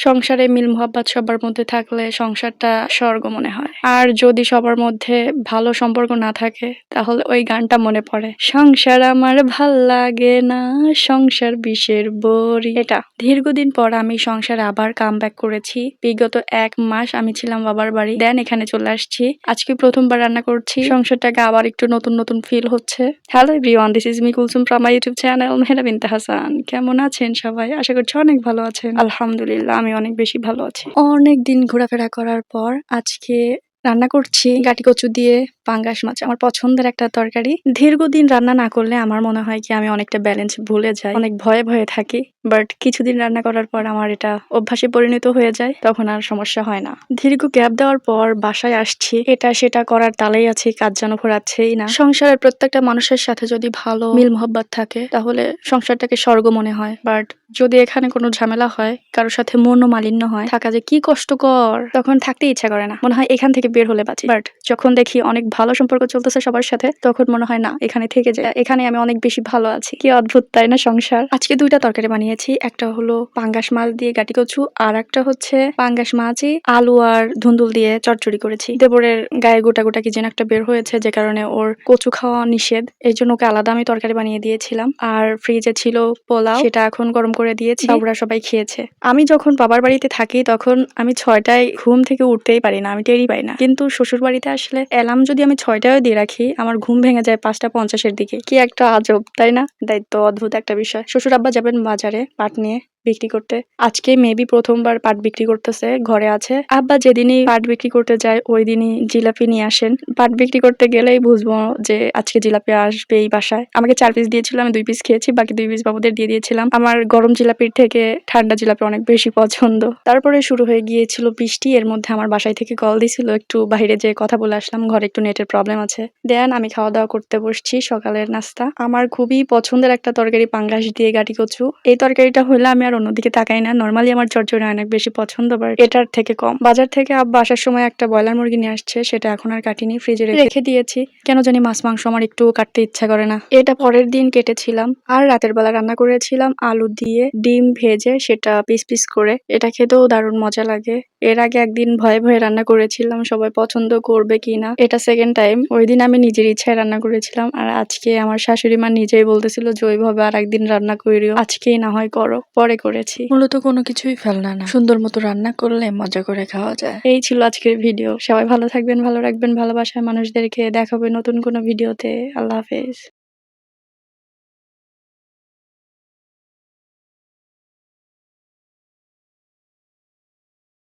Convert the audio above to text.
সংসারে মিল মোহাব্বত সবার মধ্যে থাকলে সংসারটা স্বর্গ মনে হয়। আর যদি সবার মধ্যে ভালো সম্পর্ক না থাকে তাহলে ওই গানটা মনে পড়ে, সংসার আমার ভাল লাগে না, সংসার বিষের বড়ি। এটা দীর্ঘদিন পর আমি সংসারে আবার কামব্যাক করেছি। বিগত 1 মাস আমি ছিলাম বাবার বাড়ি, দেন এখানে চলে আসছি। আজকে প্রথমবার রান্না করছি, সংসারটাকে আবার একটু নতুন নতুন ফিল হচ্ছে। Hello everyone, this is me Kulsum from my YouTube channel মেহেরা বিনতে হাসান। কেমন আছেন সবাই? আশা করছি অনেক ভালো আছেন। আলহামদুলিল্লাহ আমি অনেক বেশি ভালো আছি। অনেক দিন ঘোরাফেরা করার পর আজকে রান্না করছি গাটি কচু দিয়ে পাঙ্গাস মাছ, আমার পছন্দের একটা তরকারি। দীর্ঘদিন রান্না না করলে আমার মনে হয় কি আমি অনেকটা ব্যালেন্স ভুলে যাই, অনেক ভয়ে ভয়ে থাকি। বাট কিছুদিন রান্না করার পর আমার এটা অভ্যাসে পরিণত হয়ে যায়, তখন আর সমস্যা হয় না। দীর্ঘ গ্যাপ দেওয়ার পর বাসায় আসছি, এটা সেটা করার তালেই আছি, কাজ যেন ঘোরাচ্ছেই না। সংসারের প্রত্যেকটা মানুষের সাথে যদি ভালো মিল মোহাব্বত থাকে তাহলে সংসারটাকে স্বর্গ মনে হয়। বাট যদি এখানে কোনো ঝামেলা হয়, কারোর সাথে মনোমালিন্য হয়, থাকা যে কি কষ্টকর, তখন থাকতে ইচ্ছা করে না, মনে হয় এখান থেকে বের হলে বাঁচি। বাট যখন দেখি অনেক ভালো সম্পর্ক চলতেছে সবার সাথে, তখন মনে হয় না এখানে থেকে যায়, এখানে আমি অনেক বেশি ভালো আছি। কি অদ্ভুত তাই না সংসার। আজকে 2টা তরকারি বানিয়েছি, একটা হলো পাঙ্গাস মাছ দিয়ে গাটি কচু, আর একটা হচ্ছে পাঙ্গাস মাছই আলু আর ধুন্দুল দিয়ে চচ্চড়ি করেছি। দেবরের গায়ে গোটা গোটা কি যেন একটা বের হয়েছে, যে কারণে ওর কচু খাওয়া নিষেধ, এই জন্য ওকে আলাদা আমি তরকারি বানিয়ে দিয়েছিলাম। আর ফ্রিজে ছিল পোলাও, সেটা এখন গরম করে দিয়েছি, বাবুরা সবাই খেয়েছে। আমি যখন বাবার বাড়িতে থাকি তখন আমি 6টায় ঘুম থেকে উঠতেই পারি না, আমি টেরই পাই না। কিন্তু শ্বশুর বাড়িতে আসলে অ্যালার্ম যদি আমি 6টায় দিয়ে রাখি, আমার ঘুম ভেঙে যায় 5টা 50-এর দিকে। কি একটা আজব তাই না, দায়িত্ব অদ্ভুত একটা বিষয়। শ্বশুর আব্বা যাবেন বাজারে পাট নিয়ে বিক্রি করতে, আজকে মেবি প্রথমবার পাট বিক্রি করতেছে, ঘরে আছে। আব্বা যেদিনই পাট বিক্রি করতে যায় ওই দিনই জিলাপি নিয়ে আসেন। পাট বিক্রি করতে গেলেই বুঝবো যে আজকে জিলাপি আসবে এই বাসায়। আমাকে 4 পিস দিয়েছিল, আমি 2 পিস খেয়েছি, বাকি 2 পিস বাবুদের দিয়ে দিয়েছিলাম। আমার গরম জিলাপির থেকে ঠান্ডা জিলাপি অনেক বেশি পছন্দ। তারপরে শুরু হয়ে গিয়েছিল বৃষ্টি, এর মধ্যে আমার বাসায় থেকে কল দিছিল, একটু বাইরে যেয়ে কথা বলে আসলাম, ঘরে একটু নেটের প্রবলেম আছে। দেন আমি খাওয়া দাওয়া করতে বসছি, সকালের নাস্তা। আমার খুবই পছন্দের একটা তরকারি পাঙ্গাস দিয়ে গাটি কচু। এই তরকারিটা হইলে আমি আর অন্যদিকে তাকাই না। নরমালি আমার চচ্চড়ি অনেক বেশি পছন্দ, বাট এটার থেকে কম। বাজার থেকে আব্বা আসার সময় একটা ব্রয়লার মুরগি নিয়ে আসছে, সেটা এখন আর কাটিনি, ফ্রিজে রেখে দিয়েছি। কেন জানি মাছ মাংস আমার একটু কাটতে ইচ্ছা করে না, এটা পরের দিন কেটেছিলাম। আর রাতের বেলা রান্না করেছিলাম আলু দিয়ে ডিম ভেজে, সেটা পিস পিস করে। এটা খেতেও দারুণ মজা লাগে। এর আগে একদিন ভয়ে ভয়ে রান্না করেছিলাম, সবাই পছন্দ করবে কিনা, এটা সেকেন্ড টাইম। ওই দিন আমি নিজের ইচ্ছায় রান্না করেছিলাম, আর আজকে আমার শাশুড়ি মা নিজেই বলতেছিল যে ওইভাবে আর একদিন রান্না করিও, আজকেই না হয় করো। পরে করেছি। মূলত কোনো কিছুই ফেলনা না, সুন্দর মতো রান্না করলে মজা করে খাওয়া যায়। এই ছিল আজকের ভিডিও। সবাই ভালো থাকবেন, ভালো রাখবেন ভালোবাসার মানুষদেরকে। দেখাবে নতুন কোনো ভিডিওতে। আল্লাহ হাফেজ।